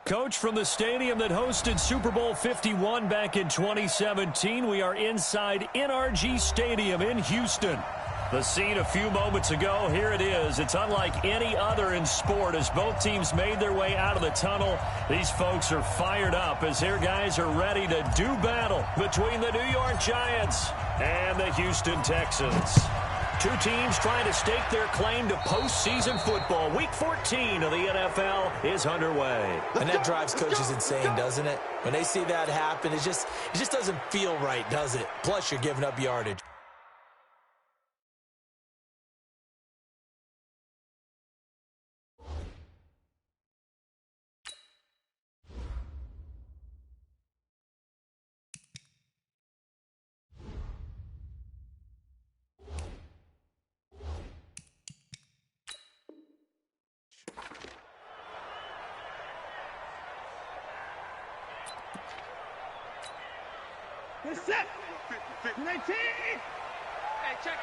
Coach, from the stadium that hosted Super Bowl 51 back in 2017, we are inside NRG Stadium in Houston. The scene a few moments ago, here it is. It's unlike any other in sport as both teams made their way out of the tunnel. These folks are fired up as their guys are ready to do battle between the New York Giants and the Houston Texans. Two teams trying to stake their claim to postseason football. Week 14 of the NFL is underway. And that drives coaches insane, doesn't it? When they see that happen, it just doesn't feel right, does it? Plus, you're giving up yardage. Set. 19. Hey, check.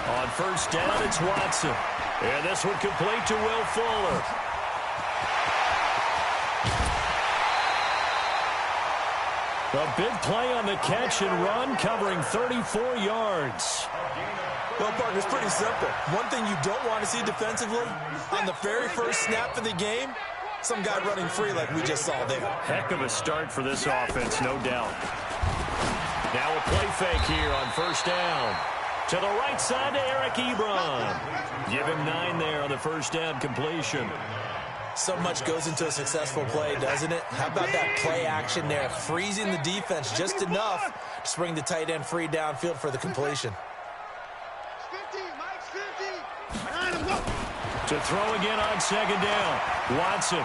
On first down, it's Watson. And this one complete to Will Fuller. A big play on the catch and run, covering 34 yards. Well, partner, it's pretty simple. One thing you don't want to see defensively, on the very first snap of the game, some guy running free like we just saw there. Heck of a start for this offense, no doubt. Now a play fake here on first down. To the right side to Eric Ebron. Give him 9 there on the first down completion. So much goes into a successful play, doesn't it? How about that play action there, freezing the defense just enough to bring the tight end free downfield for the completion. 50, Mike's 50. To throw again on second down. Watson.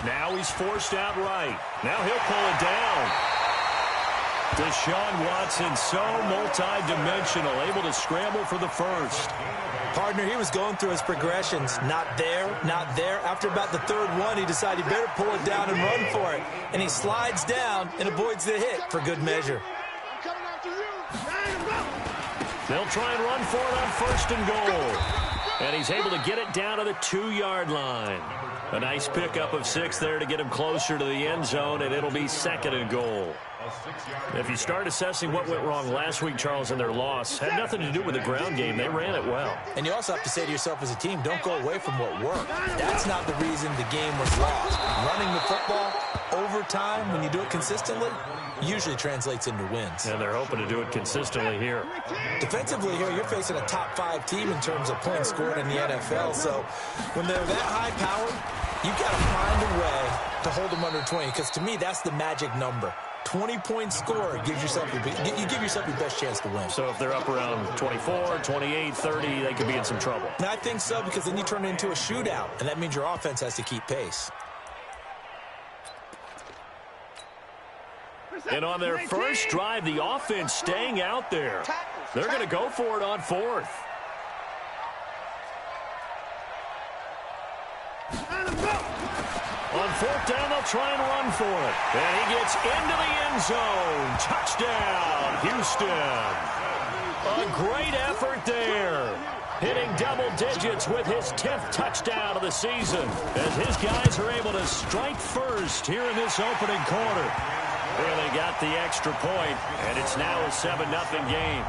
Now he's forced out right. Now he'll pull it down. Deshaun Watson, so multi-dimensional, able to scramble for the first. Partner, he was going through his progressions. Not there, not there. After about the third one, he decided he better pull it down and run for it. And he slides down and avoids the hit for good measure. I'm coming after you. They'll try and run for it on first and goal. And he's able to get it down to the 2-yard line. A nice pickup of 6 there to get him closer to the end zone, and it'll be second and goal. If you start assessing what went wrong last week, Charles, in their loss, had nothing to do with the ground game. They ran it well. And you also have to say to yourself as a team, don't go away from what worked. That's not the reason the game was lost. Running the football over time, when you do it consistently, usually translates into wins. And they're hoping to do it consistently here. Defensively here, you're facing a top 5 team in terms of points scored in the NFL. So when they're that high-powered, you've got to find a way to hold them under 20, because to me, that's the magic number. 20-point score gives yourself you give yourself your best chance to win. So if they're up around 24, 28, 30, they could be in some trouble. And I think so, because then you turn it into a shootout, and that means your offense has to keep pace. And on their first drive, the offense staying out there. They're going to go for it on fourth. On fourth down, they'll try and run for it. And he gets into the end zone. Touchdown, Houston. A great effort there. Hitting double digits with his 10th touchdown of the season as his guys are able to strike first here in this opening quarter. Really got the extra point, and it's now a 7-0 game.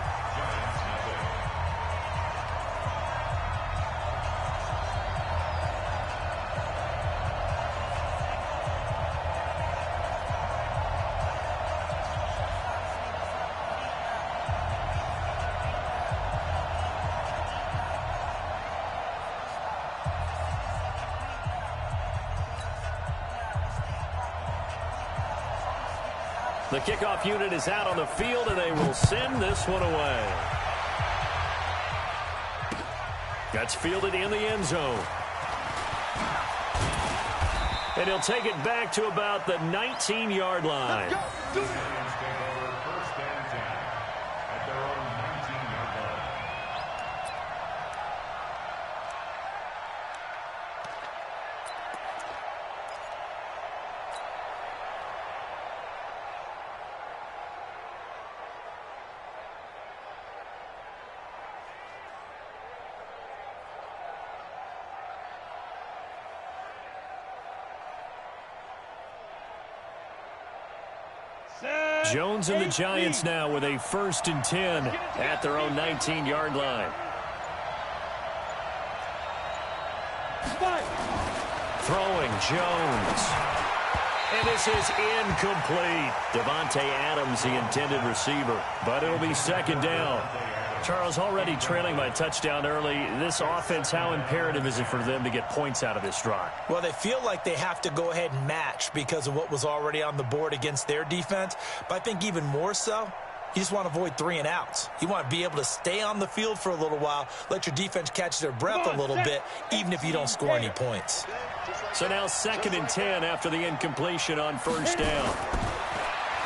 The kickoff unit is out on the field, and they will send this one away. That's fielded in the end zone. And he'll take it back to about the 19-yard line. Jones and the Giants now with a 1st and 10 at their own 19-yard line. Throwing Jones. And this is incomplete. Davante Adams, the intended receiver. But it'll be 2nd down. Charles, already trailing by a touchdown early. This offense, how imperative is it for them to get points out of this drive? Well, they feel like they have to go ahead and match because of what was already on the board against their defense. But I think even more so, you just want to avoid 3 and outs. You want to be able to stay on the field for a little while, let your defense catch their breath a little bit, even if you don't score any points. So now 2nd and 10 after the incompletion on 1st down.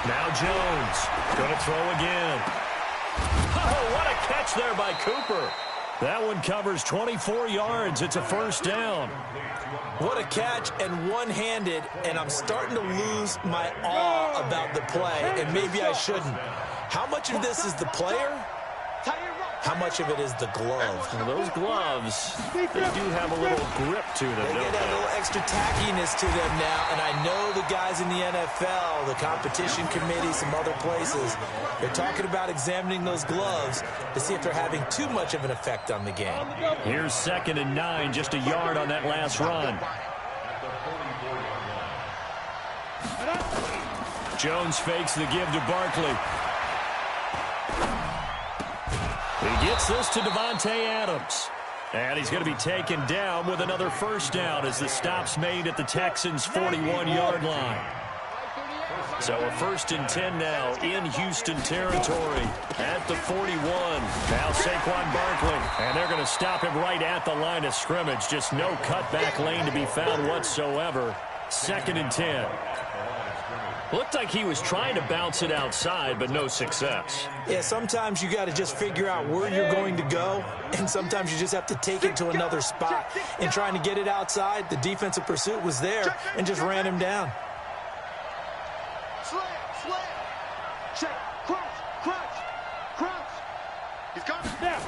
Now Jones going to throw again. Oh, what a catch there by Cooper. That one covers 24 yards. It's a 1st down. What a catch, and one-handed, and I'm starting to lose my awe about the play, and maybe I shouldn't. How much of this is the player? How much of it is the glove? Well, those gloves, they do have a little grip to them, They get a little extra tackiness to them now, and I know the guys in the NFL, the competition committee, some other places, they're talking about examining those gloves to see if they're having too much of an effect on the game. Here's 2nd and 9, just a yard on that last run. Jones fakes the give to Barkley. He gets this to Davante Adams. And he's going to be taken down with another 1st down as the stop's made at the Texans' 41-yard line. So a 1st and 10 now in Houston territory at the 41. Now Saquon Barkley. And they're going to stop him right at the line of scrimmage. Just no cutback lane to be found whatsoever. 2nd and 10. Looked like he was trying to bounce it outside, but no success. Yeah, sometimes you got to just figure out where you're going to go, and sometimes you just have to take it to another spot. And trying to get it outside, the defensive pursuit was there and just ran him down. Slam, slam. Check. Crunch, crunch, crunch. He's coming down.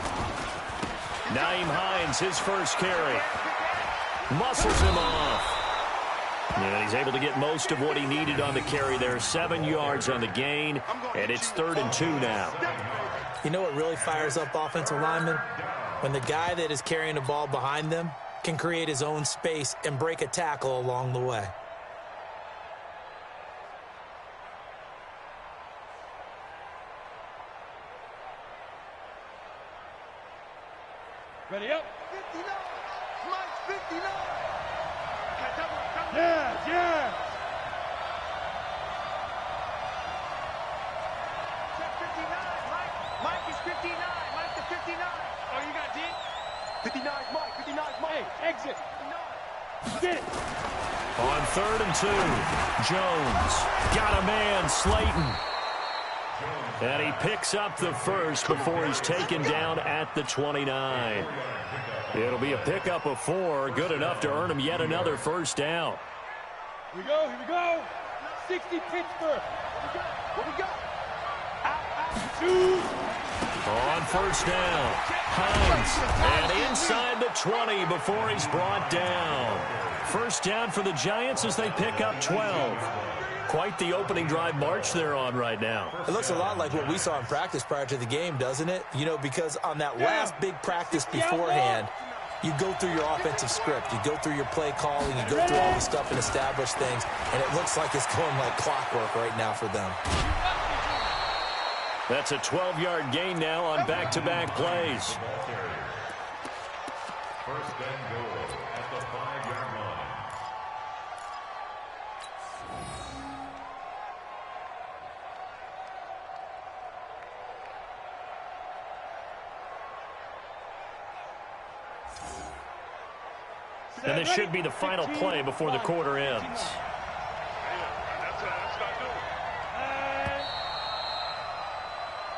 Nyheim Hines, his first carry. Muscles him off. And he's able to get most of what he needed on the carry there. 7 yards on the gain, and it's 3rd and 2 now. You know what really fires up offensive linemen? When the guy that is carrying the ball behind them can create his own space and break a tackle along the way. Ready up. 59. Mike's 59. Yeah, yeah. Check 59. Mike is 59. Mike the 59. Oh, you got D? 59 is Mike. 59 is Mike. Hey, exit. 59. Get it. On 3rd and 2, Jones got a man, Slayton. And he picks up the first before he's taken down at the 29. It'll be a pickup of 4, good enough to earn him yet another 1st down. Here we go, here we go. 60 Pittsburgh. What we got? Out, shoot. On 1st down, Hines, and inside the 20 before he's brought down. 1st down for the Giants as they pick up 12. Quite the opening drive march they're on right now. It looks a lot like what we saw in practice prior to the game, doesn't it? You know, because on that last big practice beforehand, you go through your offensive script, you go through your play calling, you go through all the stuff and establish things, and it looks like it's going like clockwork right now for them. That's a 12-yard gain now on back-to-back plays. 1st and goal at the 5-yard line. And this should be the final play before the quarter ends.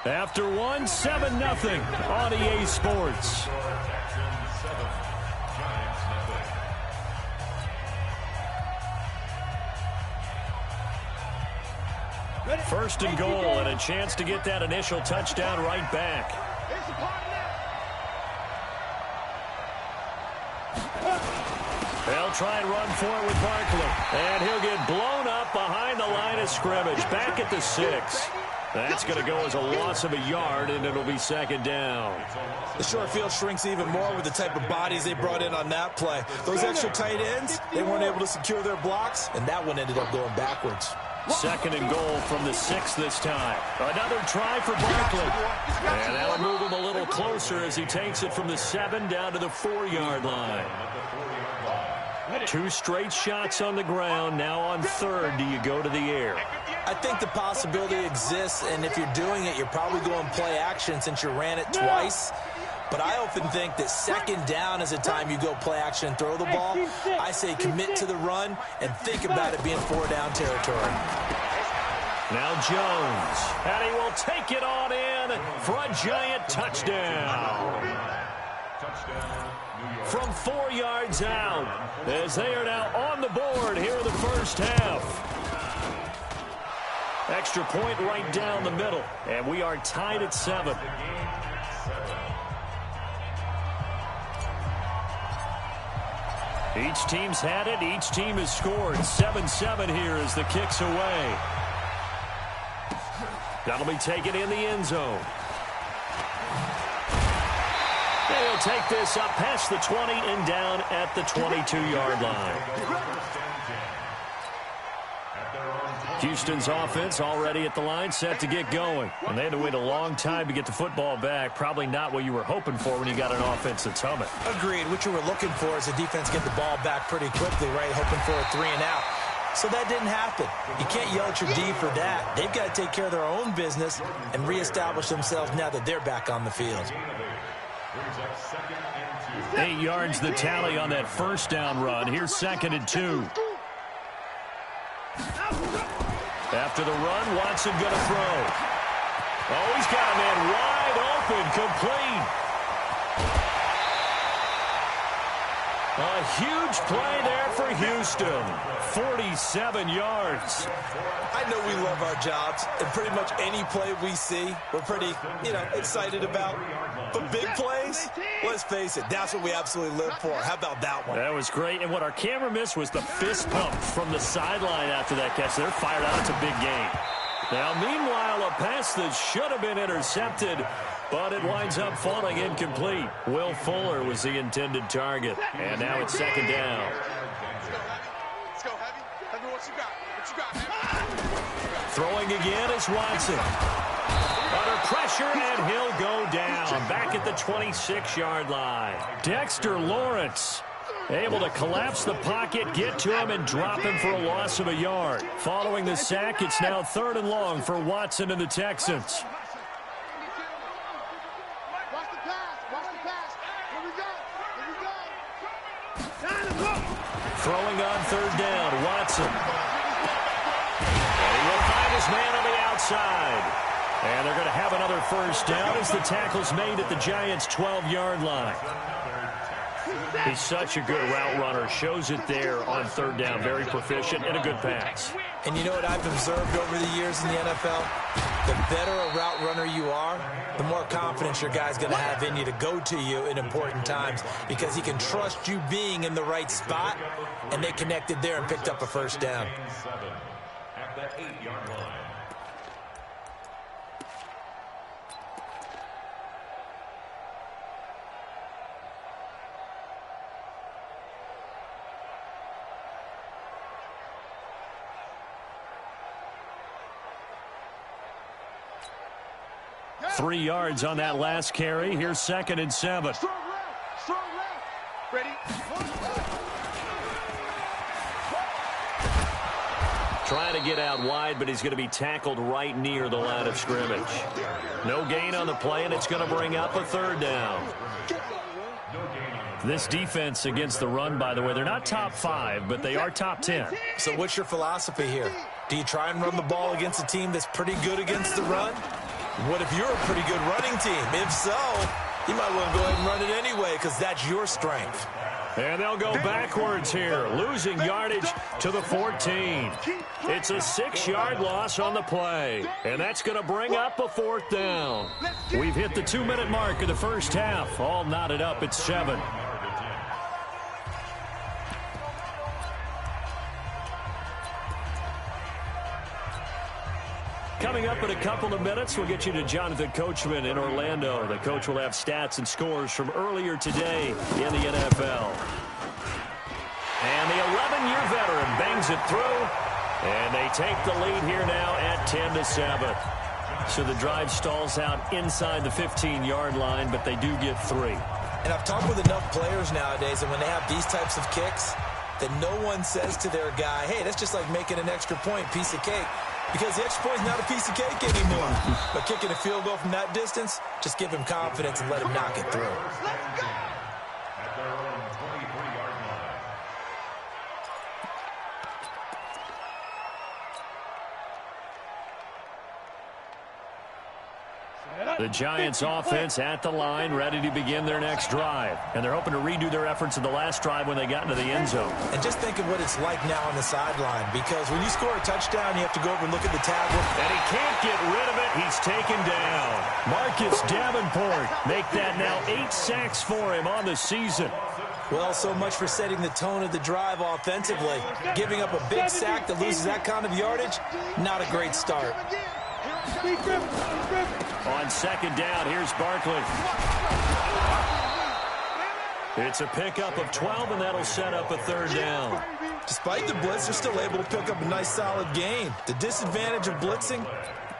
After one, 7-0 on EA Sports. First and goal, and a chance to get that initial touchdown right back. They'll try and run for it with Barkley. And he'll get blown up behind the line of scrimmage. Back at the 6. That's going to go as a loss of a yard, and it'll be second down. The short field shrinks even more with the type of bodies they brought in on that play. Those extra tight ends, they weren't able to secure their blocks, and that one ended up going backwards. Second and goal from the 6 this time. Another try for Barkley. And that'll move him a little closer as he takes it from the 7 down to the 4-yard line. 2 straight shots on the ground. Now on third, do you go to the air? I think the possibility exists, and if you're doing it, you're probably going play action since you ran it twice. But I often think that second down is a time you go play action and throw the ball. I say commit to the run and think about it being 4-down territory. Now Jones, and he will take it on in for a giant touchdown. From 4 yards out, as they are now on the board here in the first half. Extra point right down the middle, and we are tied at 7. Each team's had it. Each team has scored. 7-7 here as the kick's away. That'll be taken in the end zone. They'll take this up past the 20 and down at the 22-yard line. Houston's offense already at the line, set to get going. And they had to wait a long time to get the football back. Probably not what you were hoping for when you got an offense that's humming. Agreed. What you were looking for is the defense get the ball back pretty quickly, right? Hoping for a 3 and out. So that didn't happen. You can't yell at your D for that. They've got to take care of their own business and reestablish themselves now that they're back on the field. 8 yards the tally on that first down run. Here's 2nd and 2. After the run, Watson going to throw. Oh, he's got a man wide open, complete. A huge play there for Houston. 47 yards. I know we love our jobs, and pretty much any play we see, we're pretty, excited about. But big plays, let's face it, that's what we absolutely live for. How about that one? That was great, and what our camera missed was the fist pump from the sideline after that catch. They're fired out. It's a big game. Now, meanwhile, a pass that should have been intercepted, but it winds up falling incomplete. Will Fuller was the intended target, and now it's 2nd down. Let's go, Heavy. Heavy, what you got? What you got, Heavy? Throwing again is Watson. Under pressure, and he'll go down. Back at the 26-yard line. Dexter Lawrence able to collapse the pocket, get to him, and drop him for a loss of a yard. Following the sack, it's now 3rd and long for Watson and the Texans. Watch the pass. Watch the pass. Here we go. Here we go. Throwing on 3rd down, Watson. And he will find his man on the outside. And they're going to have another first down as the tackle's made at the Giants' 12-yard line. He's such a good route runner. Shows it there on 3rd down. Very proficient and a good pass. And you know what I've observed over the years in the NFL? The better a route runner you are, the more confidence your guy's going to have in you to go to you in important times because he can trust you being in the right spot, and they connected there and picked up a first down. At the 8-yard line. Three yards on that last carry. Here's 2nd and 7. Strong left. Strong left. Ready? Trying to get out wide, but he's going to be tackled right near the line of scrimmage. No gain on the play, and it's going to bring up a 3rd down. This defense against the run, by the way, they're not top 5, but they are top 10. So what's your philosophy here? Do you try and run the ball against a team that's pretty good against the run? What if you're a pretty good running team? If so, you might want to go ahead and run it anyway because that's your strength. And they'll go backwards here, losing yardage to the 14. It's a 6-yard loss on the play, and that's going to bring up a 4th down. We've hit the 2-minute mark of the first half. All knotted up at 7. Coming up in a couple of minutes, we'll get you to Jonathan Coachman in Orlando. The coach will have stats and scores from earlier today in the NFL. And the 11-year veteran bangs it through, and they take the lead here now at 10-7. So the drive stalls out inside the 15-yard line, but they do get 3. And I've talked with enough players nowadays, and when they have these types of kicks, that no one says to their guy, hey, that's just like making an extra point, piece of cake. Because the extra point is not a piece of cake anymore. But kicking a field goal from that distance, just give him confidence and let him knock it through. Let's go! At their own 23-yard line. The Giants offense at the line, ready to begin their next drive. And they're hoping to redo their efforts in the last drive when they got into the end zone. And just think of what it's like now on the sideline, because when you score a touchdown, you have to go over and look at the tablet. And he can't get rid of it. He's taken down. Marcus Davenport make that now 8 sacks for him on the season. Well, so much for setting the tone of the drive offensively. Giving up a big sack that loses that kind of yardage, not a great start. On second down, here's Barkley. It's a pickup of 12, and that'll set up a third down. Despite the blitz, they're still able to pick up a nice, solid gain. The disadvantage of blitzing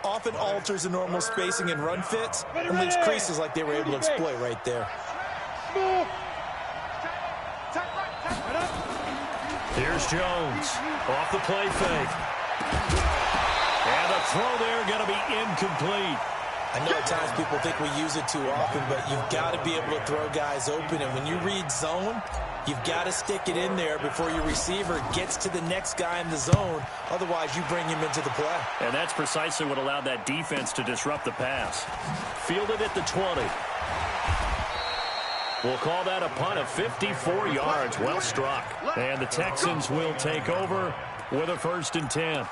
often alters the normal spacing and run fits and leaves creases like they were able to exploit right there. Here's Jones off the play fake. And the throw there going to be incomplete. I know at times people think we use it too often, but you've got to be able to throw guys open. And when you read zone, you've got to stick it in there before your receiver gets to the next guy in the zone. Otherwise, you bring him into the play. And that's precisely what allowed that defense to disrupt the pass. Fielded at the 20. We'll call that a punt of 54 yards. Well struck. And the Texans will take over with a 1st and 10.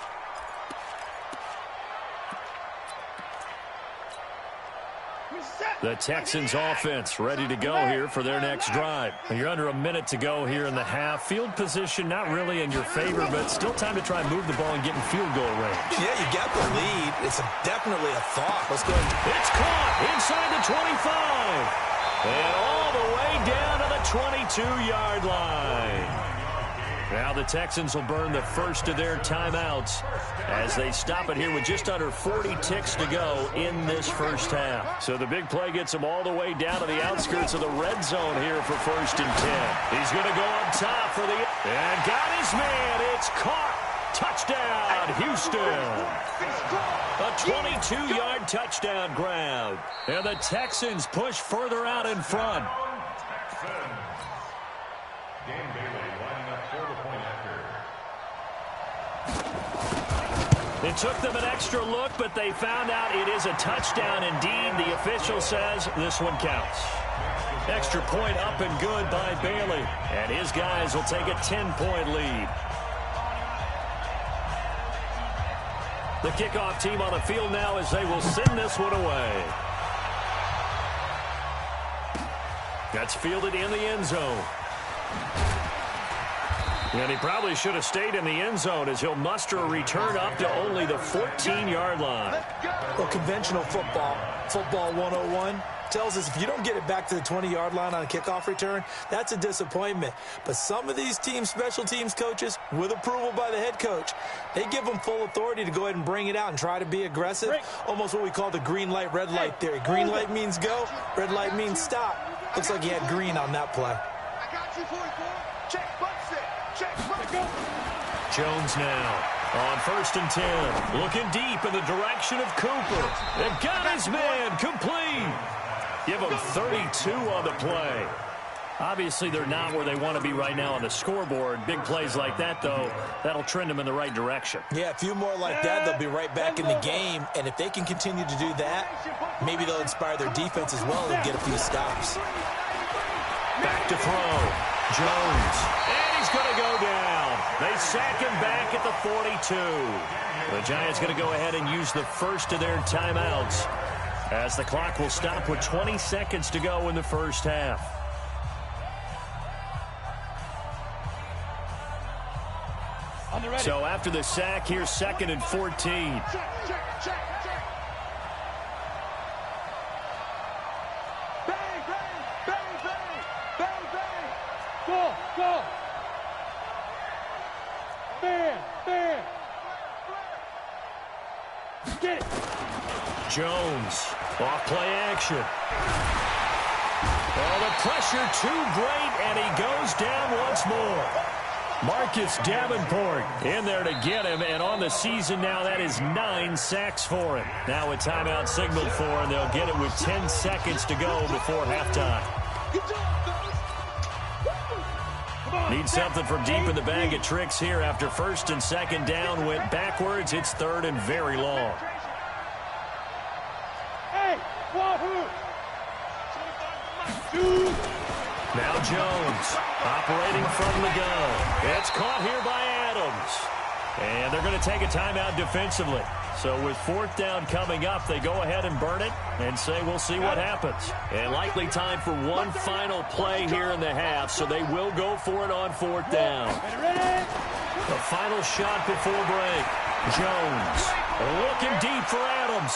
The Texans offense ready to go here for their next drive. You're under a minute to go here in the half. Field position not really in your favor, but still time to try and move the ball and get in field goal range. Yeah, you got the lead. It's definitely a thought. Let's go. It's caught inside the 25. And all the way down to the 22-yard line. Now the Texans will burn the first of their timeouts as they stop it here with just under 40 ticks to go in this first half. So the big play gets them all the way down to the outskirts of the red zone here for 1st and 10. He's going to go up top for the... And got his man. It's caught. Touchdown, Houston. A 22-yard touchdown grab. And the Texans push further out in front. It took them an extra look, but they found out it is a touchdown indeed. The official says this one counts. Extra point up and good by Bailey. And his guys will take a 10-point lead. The kickoff team on the field now as they will send this one away. That's fielded in the end zone. And he probably should have stayed in the end zone as he'll muster a return up to only the 14-yard line. Well, conventional football 101, tells us if you don't get it back to the 20-yard line on a kickoff return, that's a disappointment. But some of these teams, special teams coaches, with approval by the head coach, they give them full authority to go ahead and bring it out and try to be aggressive. Almost what we call the green light, red light theory. Green light means go, red light means stop. Looks like he had green on that play. I got you, 44. Check, butt set. Check, butt go. Jones now on 1st and 10. Looking deep in the direction of Cooper. They've got his man complete. Give him 32 on the play. Obviously, they're not where they want to be right now on the scoreboard. Big plays like that, though, that'll trend them in the right direction. Yeah, a few more like that, they'll be right back in the game. And if they can continue to do that, maybe they'll inspire their defense as well and get a few stops. Back to throw. Jones. And he's going to go down. They sack him back at the 42. The Giants going to go ahead and use the first of their timeouts as the clock will stop with 20 seconds to go in the first half. So after the sack, here's 2nd and 14. Check. Bang. Go. Bam. Get it. Jones, off play action. Oh, the pressure too great, and he goes down once more. Marcus Davenport in there to get him, and on the season now, that is 9 sacks for him. Now a timeout signaled for, and they'll get it with 10 seconds to go before halftime. Need something from deep in the bag of tricks here after 1st and 2nd down went backwards. It's 3rd and very long. Hey, wahoo! Now Jones operating from the gun. It's caught here by Adams. And they're going to take a timeout defensively. So with 4th down coming up, they go ahead and burn it and say we'll see what happens. And likely time for one final play here in the half, so they will go for it on 4th down. The final shot before break. Jones looking deep for Adams.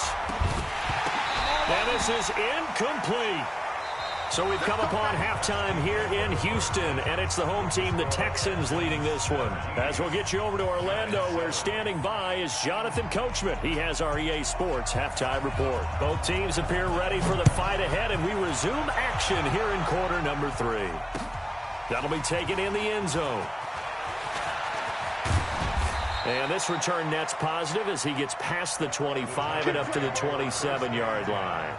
And this is incomplete. So we've come upon halftime here in Houston, and it's the home team, the Texans, leading this one. As we'll get you over to Orlando, where standing by is Jonathan Coachman. He has our EA Sports halftime report. Both teams appear ready for the fight ahead, and we resume action here in quarter number 3. That'll be taken in the end zone. And this return net's positive as he gets past the 25 and up to the 27-yard line.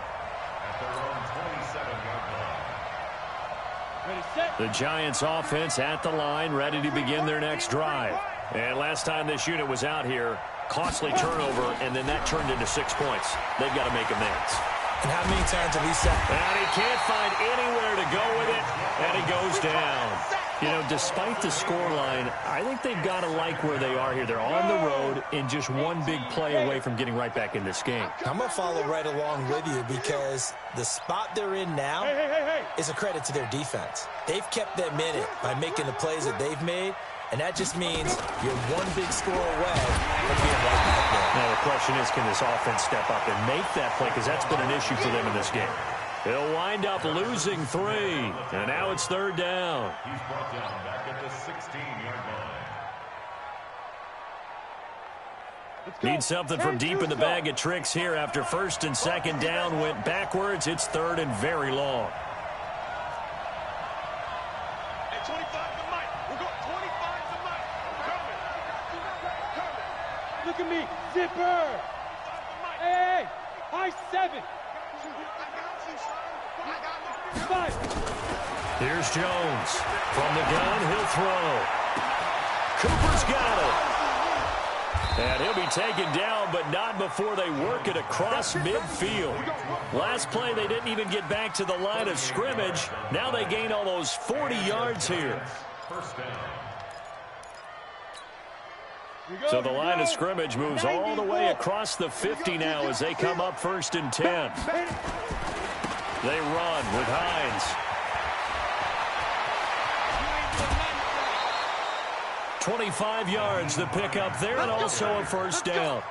The Giants offense at the line, ready to begin their next drive. And last time this unit was out here, costly turnover, and then that turned into 6 points. They've got to make amends. And how many times have we said? And he can't find anywhere to go with it, and he goes down. You know, despite the scoreline, I think they've got to like where they are here. They're on the road and just one big play away from getting right back in this game. I'm going to follow right along with you because the spot they're in now is a credit to their defense. They've kept them in it by making the plays that they've made, and that just means you're one big score away from being right back there. Now the question is, can this offense step up and make that play? Because that's been an issue for them in this game. They'll wind up losing 3, and now it's 3rd down. He's brought down back at the 16-yard line. Need something from deep in the bag of tricks here after 1st and 2nd down went backwards. It's 3rd and very long. At 25 to Mike. We're going 25 to Mike. Coming. Look at me. Zipper. Hey, high 7. Here's Jones. From the gun, he'll throw. Cooper's got it. And he'll be taken down, but not before they work it across midfield. Last play, they didn't even get back to the line of scrimmage. Now they gain almost 40 yards here. First down. So the line of scrimmage moves all the way across the 50 now as they come up 1st and 10. They run with Hines. 25 yards the pick up there, and also a 1st down.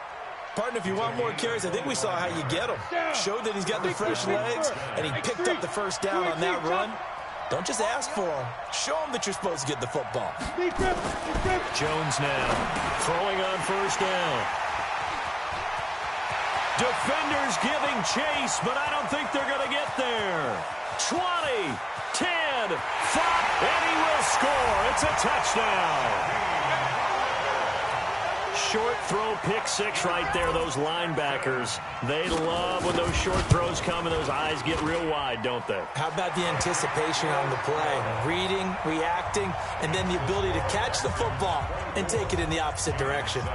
Partner, if you want more carries, I think we saw how you get them. Showed that he's got the fresh legs, and he picked up the 1st down on that run. Don't just ask for him. Show him that you're supposed to get the football. Jones now throwing on 1st down. Defenders giving chase, but I don't think they're going to get there. 20, 10, 5, and he will score. It's a touchdown. Short throw, pick 6 right there. Those linebackers, they love when those short throws come and those eyes get real wide, don't they? How about the anticipation on the play? Reading, reacting, and then the ability to catch the football and take it in the opposite direction.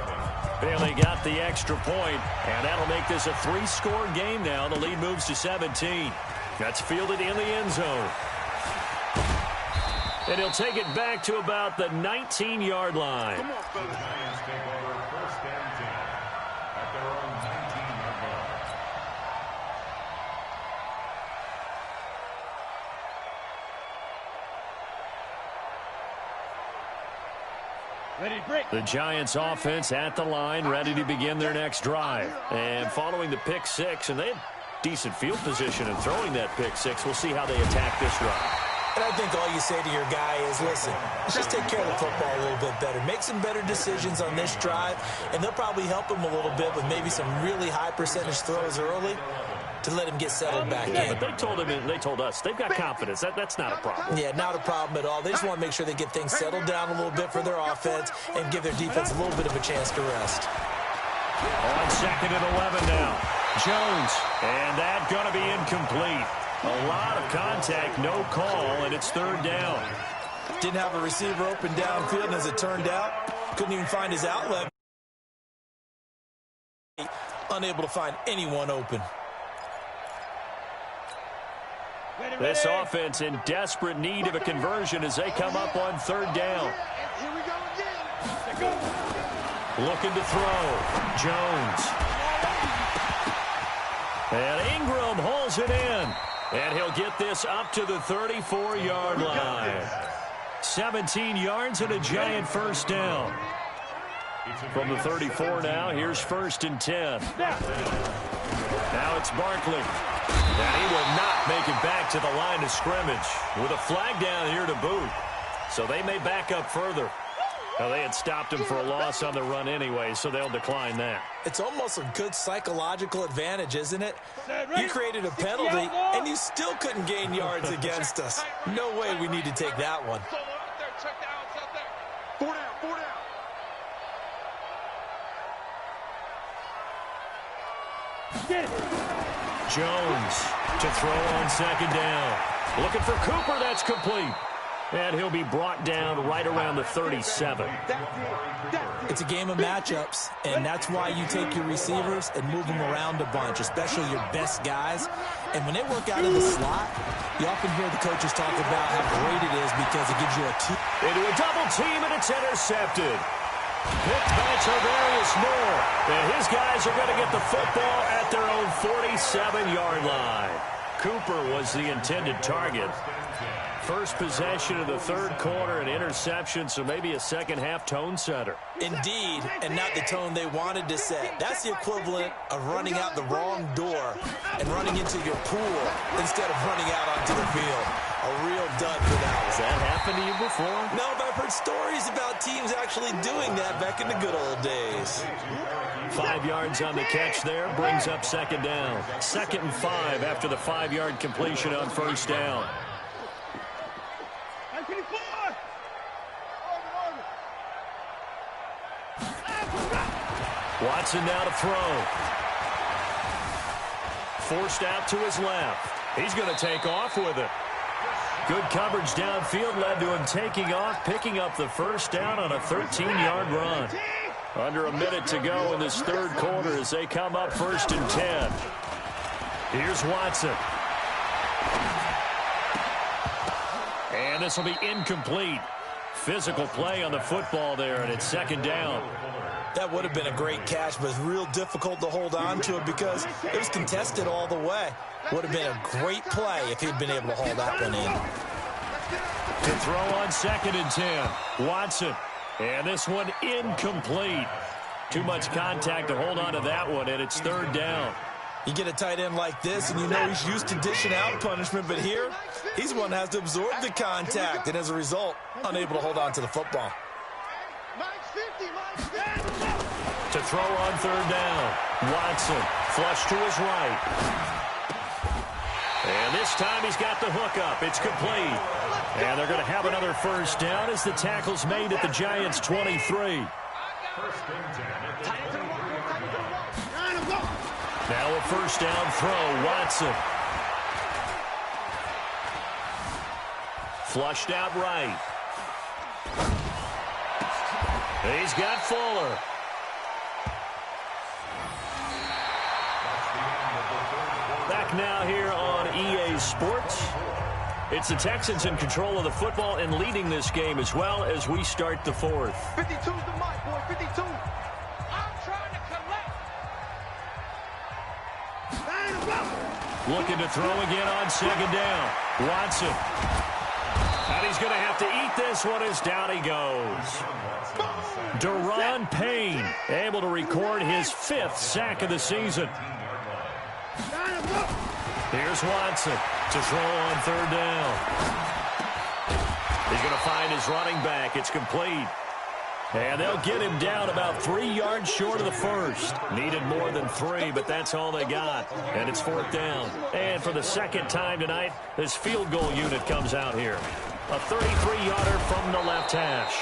Well, they got the extra point, and that'll make this a 3-score game now. The lead moves to 17. That's fielded in the end zone. And he'll take it back to about the 19-yard line. The Giants take over 1st and 10 at their own 19-yard line. The Giants offense at the line, ready to begin their next drive. And following the pick six, and they had decent field position in throwing that pick six. We'll see how they attack this drive. And I think all you say to your guy is, listen, let's just take care of the football a little bit better. Make some better decisions on this drive, and they'll probably help him a little bit with maybe some really high percentage throws early to let him get settled back in. But they told him, and they told us, they've got confidence. That's not a problem. Yeah, not a problem at all. They just want to make sure they get things settled down a little bit for their offense and give their defense a little bit of a chance to rest. On 2nd and 11 now. Jones, and that's going to be incomplete. A lot of contact, no call, and it's 3rd down. Didn't have a receiver open downfield, and as it turned out, couldn't even find his outlet. Unable to find anyone open. This offense in desperate need of a conversion as they come up on 3rd down. Here we go again. Looking to throw. Jones. And Ingram hauls it in. And he'll get this up to the 34-yard line. 17 yards and a giant 1st down. From the 34 now, here's 1st and 10. Now it's Barkley. And he will not make it back to the line of scrimmage with a flag down here to boot. So they may back up further. Now, they had stopped him for a loss on the run anyway, so they'll decline that. It's almost a good psychological advantage, isn't it? You created a penalty, and you still couldn't gain yards against us. No way we need to take that one. Check the outs out there. 4 down, 4 down. Jones to throw on 2nd down. Looking for Cooper. That's complete. And he'll be brought down right around the 37. It's a game of matchups, and that's why you take your receivers and move them around a bunch, especially your best guys. And when they work out in the slot, you often hear the coaches talk about how great it is because it gives you a two. Into a double team, and it's intercepted. Picked by Tavarius Moore. And his guys are going to get the football at their own 47-yard line. Cooper was the intended target. First possession of the 3rd quarter, an interception, so maybe a second-half tone setter. Indeed, and not the tone they wanted to set. That's the equivalent of running out the wrong door and running into your pool instead of running out onto the field. A real dud for that. Has that happened to you before? No, but I've heard stories about teams actually doing that back in the good old days. 5 yards on the catch there, brings up 2nd down. 2nd and 5 after the 5-yard completion on 1st down. Watson now to throw. Forced out to his left. He's going to take off with it. Good coverage downfield led to him taking off, picking up the 1st down on a 13-yard run. Under a minute to go in this 3rd quarter as they come up 1st and 10. Here's Watson. And this will be incomplete. Physical play on the football there, and it's 2nd down. That would have been a great catch, but it's real difficult to hold on to it because it was contested all the way. Would have been a great play if he'd been able to hold that one in. To throw on 2nd and 10. Watson. And this one incomplete. Too much contact to hold on to that one, and it's 3rd down. You get a tight end like this, and you know he's used to dishing out punishment, but here, he's one that has to absorb the contact, and as a result, unable to hold on to the football. To throw on 3rd down. Watson, flush to his right. And this time he's got the hook up. It's complete. And they're going to have another 1st down as the tackle's made at the Giants' 23. Now a 1st down throw. Watson. Flushed out right. He's got Fuller. Back now here on EA Sports. It's the Texans in control of the football and leading this game as well as we start the 4th. 52's the mic, boy. 52. I'm trying to collect. Looking to throw again on 2nd down. Watson. And he's going to have to eat this one as down he goes. Deron Payne able to record his 5th sack of the season. Here's Watson to throw on 3rd down. He's going to find his running back. It's complete. And they'll get him down about 3 yards short of the first. Needed more than 3, but that's all they got. And it's 4th down. And for the 2nd time tonight, this field goal unit comes out here. A 33-yarder from the left hash.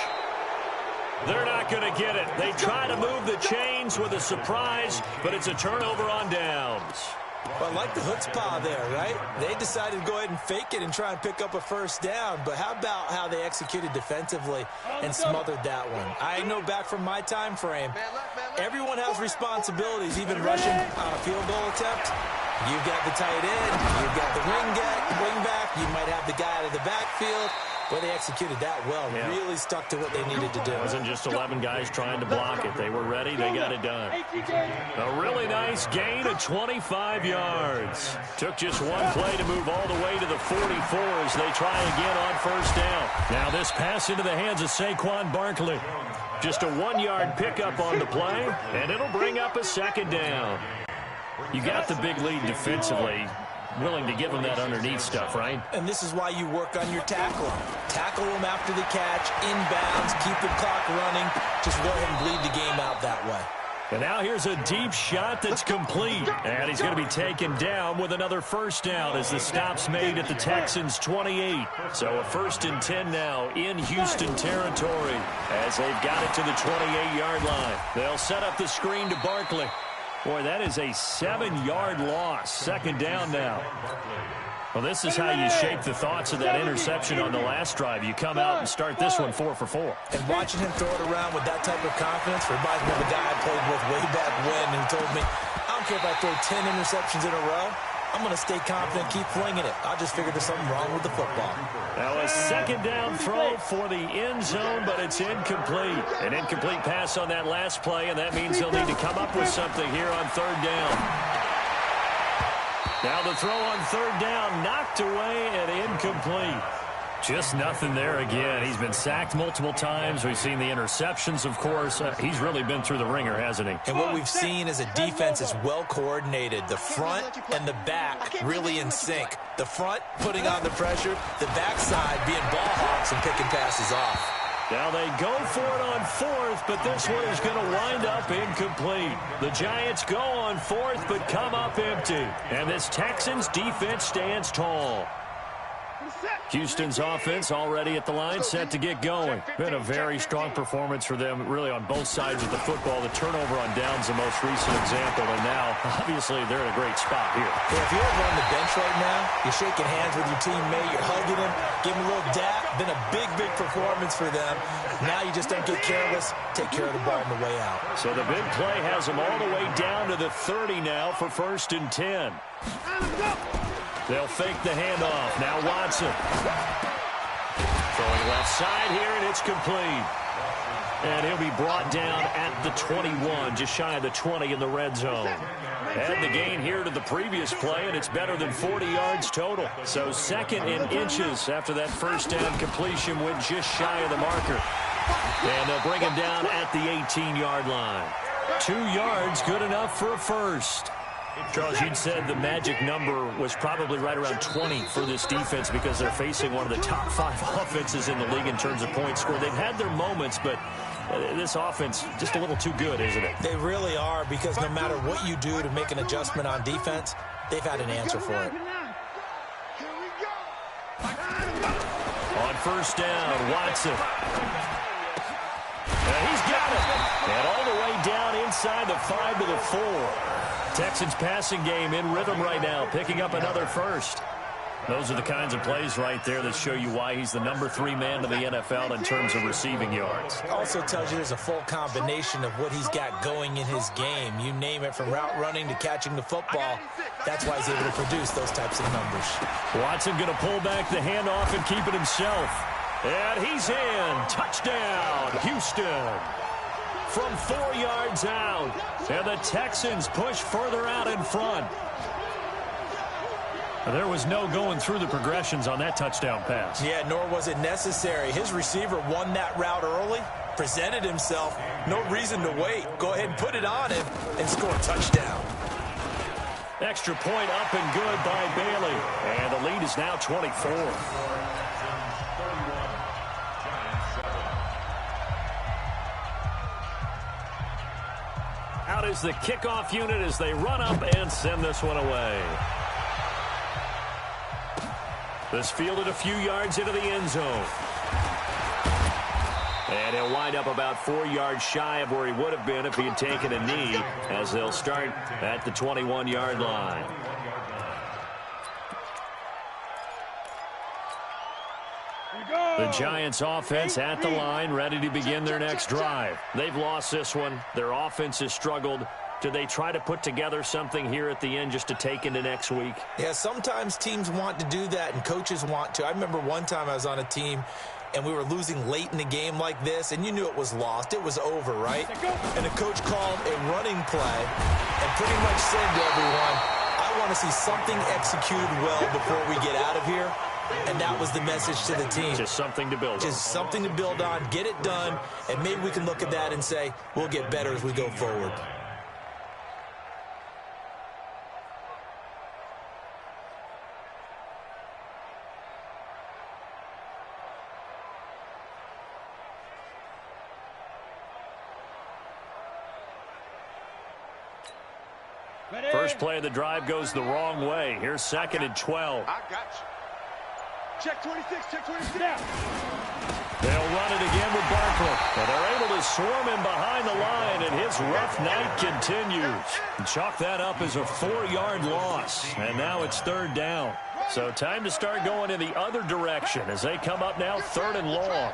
They're not going to get it. They try to move the chains with a surprise, but it's a turnover on downs. Well, I like the chutzpah there, right? They decided to go ahead and fake it and try and pick up a 1st down. But how about how they executed defensively and smothered that one? I know back from my time frame, everyone has responsibilities, even rushing on a field goal attempt. You've got the tight end, you've got the wing back, you might have the guy out of the backfield. Well, they executed that well. Yeah. Really stuck to what they needed to do. It wasn't just 11 guys trying to block it. They were ready. They got it done. A really nice gain of 25 yards. Took just one play to move all the way to the 44 as they try again on 1st down. Now this pass into the hands of Saquon Barkley. Just a 1-yard pickup on the play, and it'll bring up a 2nd down. You got the big lead defensively. Willing to give them that underneath stuff, right? And this is why you work on your tackling. Tackle them after the catch, inbounds, keep the clock running. Just go ahead and bleed the game out that way. And now here's a deep shot that's complete. And he's going to be taken down with another 1st down as the stop's made at the Texans' 28. So a 1st and 10 now in Houston territory as they've got it to the 28-yard line. They'll set up the screen to Barkley. Boy, that is a 7-yard loss. 2nd down now. Well, this is how you shape the thoughts of that interception on the last drive. You come out and start this one 4 for 4. And watching him throw it around with that type of confidence reminds me of a guy I played with way back when who told me, I don't care if I throw 10 interceptions in a row. I'm going to stay confident, keep flinging it. I just figured there's something wrong with the football. Now a 2nd down throw for the end zone, but it's incomplete. An incomplete pass on that last play, and that means they'll need to come up with something here on 3rd down. Now the throw on 3rd down, knocked away and incomplete. Just nothing there again. He's been sacked multiple times. We've seen the interceptions, of course. He's really been through the ringer, hasn't he? And what we've seen is a defense is well coordinated. The front and the back really in sync. The front putting on the pressure, the backside being ball hawks and picking passes off. Now they go for it on 4th, but this one is going to wind up incomplete. The Giants go on 4th, but come up empty. And this Texans defense stands tall. Houston's offense already at the line, set to get going. Been a very strong performance for them, really on both sides of the football. The turnover on downs, the most recent example, and now, obviously, they're in a great spot here. Yeah, if you're over on the bench right now, you're shaking hands with your teammate, you're hugging him, giving him a little dap. Been a big, big performance for them. Now you just don't get careless. Take care of the ball on the way out. So the big play has them all the way down to the 30 now for 1st and 10. They'll fake the handoff. Now Watson. Throwing left side here, and it's complete. And he'll be brought down at the 21, just shy of the 20 in the red zone. Add the gain here to the previous play, and it's better than 40 yards total. So 2nd and inches after that 1st down completion went just shy of the marker. And they'll bring him down at the 18-yard line. 2 yards, good enough for a 1st. Charles, you'd said the magic number was probably right around 20 for this defense because they're facing one of the top 5 offenses in the league in terms of points scored. They've had their moments, but this offense just a little too good, isn't it? They really are, because no matter what you do to make an adjustment on defense, they've had an answer for it. On 1st down, Watson. He's got it. And all the way down inside the 5 to the 4. Texans passing game in rhythm right now, picking up another 1st. Those are the kinds of plays right there that show you why he's the number 3 man in the NFL in terms of receiving yards. Also tells you there's a full combination of what he's got going in his game. You name it, from route running to catching the football. That's why he's able to produce those types of numbers. Watson going to pull back the handoff and keep it himself. And he's in. Touchdown, Houston. From 4 yards out. And the Texans push further out in front. There was no going through the progressions on that touchdown pass. Yeah, nor was it necessary. His receiver won that route early, presented himself. No reason to wait. Go ahead and put it on him and score a touchdown. Extra point up and good by Bailey. And the lead is now 24. Out is the kickoff unit as they run up and send this one away. This fielded a few yards into the end zone. And he'll wind up about 4 yards shy of where he would have been if he had taken a knee, as they'll start at the 21-yard line. The Giants offense at the line, ready to begin their next drive. They've lost this one. Their offense has struggled. Do they try to put together something here at the end just to take into next week? Yeah, sometimes teams want to do that and coaches want to. I remember one time I was on a team and we were losing late in the game like this, and you knew it was lost. It was over, right? And the coach called a running play and pretty much said to everyone, I want to see something executed well before we get out of here. And that was the message to the team. Just something to build on. Just something to build on, get it done, and maybe we can look at that and say, we'll get better as we go forward. First play of the drive goes the wrong way. Here's 2nd and 12. I got you. Check 26, check 26. They'll run it again with Barkley. And they're able to swarm him behind the line, and his rough night continues. And chalk that up as a 4-yard loss. And now it's 3rd down. So time to start going in the other direction as they come up now 3rd and long.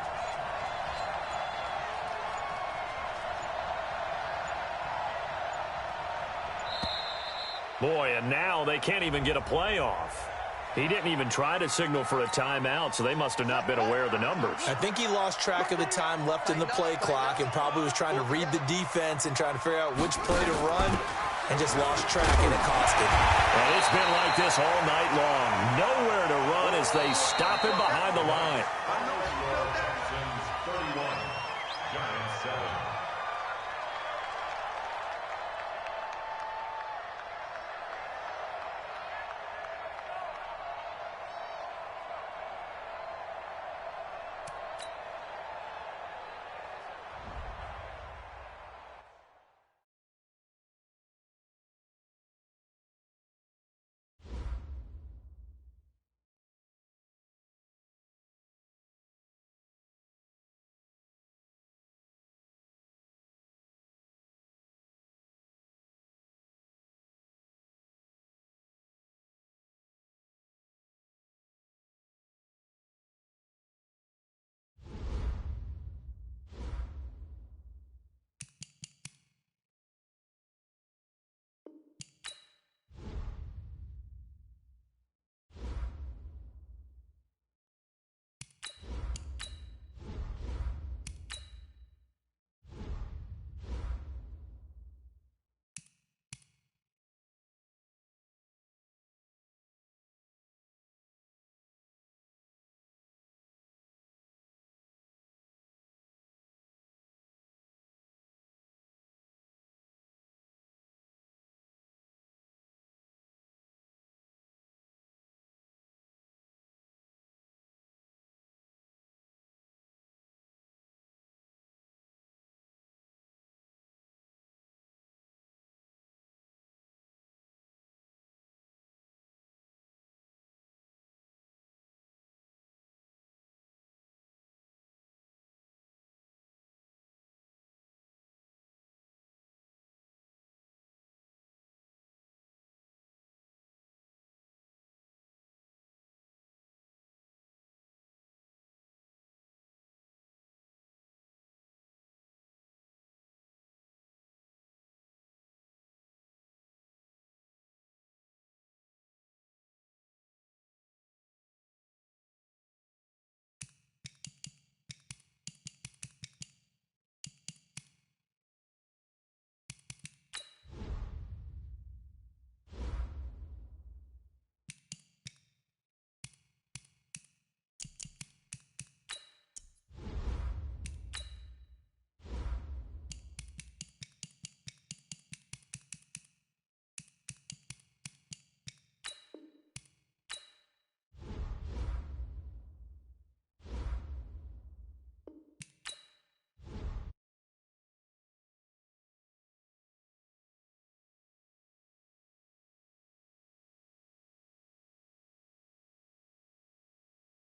Boy, and now they can't even get a play off. He didn't even try to signal for a timeout, so they must have not been aware of the numbers. I think he lost track of the time left in the play clock and probably was trying to read the defense and trying to figure out which play to run and just lost track, and it cost him. And it's been like this all night long. Nowhere to run as they stop him behind the line.